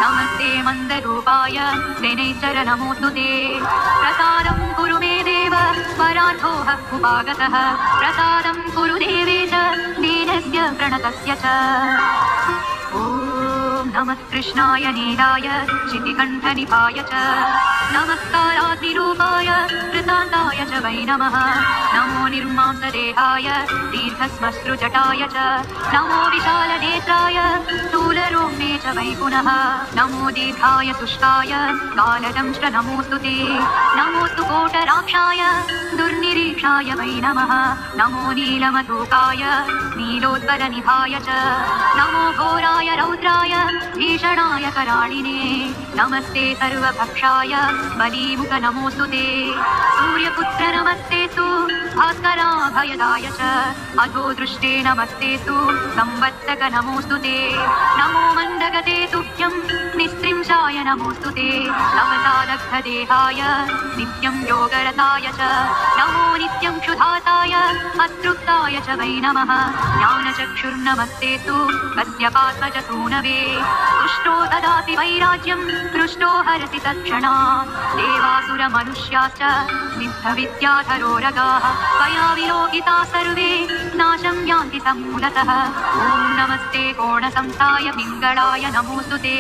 नमस्ते मन्दरूपाय दिनेश्वर नमोऽस्तु ते प्रसादं कुरु मे देव परार्थोः उपागतः प्रसादं कुरु देवेश दीनस्य प्रणतस्य च नमः कृष्णाय नीलाय शितिकण्ठनिभाय च नमस्काराग्निरूपाय कृतान्ताय च वै नमः नमो निर्मांसदेहाय दीर्घश्मश्रुजटाय च नमो विशालनेत्राय स्थूलरोम्णे च वै पुनः नमो दीर्घाय शुष्काय कालदंष्ट नमोऽस्तु ते नमोऽस्तु कोटराक्षाय दुर्निरीक्षाय वै नमः नमो नीलमधुकाय नीलोद्गरनिभाय च नमो घोराय रौद्राय भीषणाय कराळिने नमस्ते सर्वभक्षाय बलीमुख नमोऽस्तु ते सूर्यपुत्र नमस्तेस्तु भास्कराभयदाय च अधो दृष्टे नमस्तेस्तु संवत्सक नमोऽस्तु ते नमो मन्दगते तुभ्यं निस्त्रिंशाय नमोऽस्तु ते नवसादग्धदेहाय नित्यं योगरताय च नमो नित्यं क्षुधाताय अतृप्ताय च वै नमः ज्ञानचक्षुर्नमस्तेस्तु कस्यपात्मज सूनवे तुष्टो ददाति वैराज्यं हृष्टो हरति तत्क्षणात् देवासुरमनुष्याश्च सिद्धविद्याधरो रगाः त्वया विलोकिता सर्वे नाशं यान्ति समूलतः ॐ नमस्ते कोणसंस्थाय पिङ्गळाय नमोऽस्तु ते।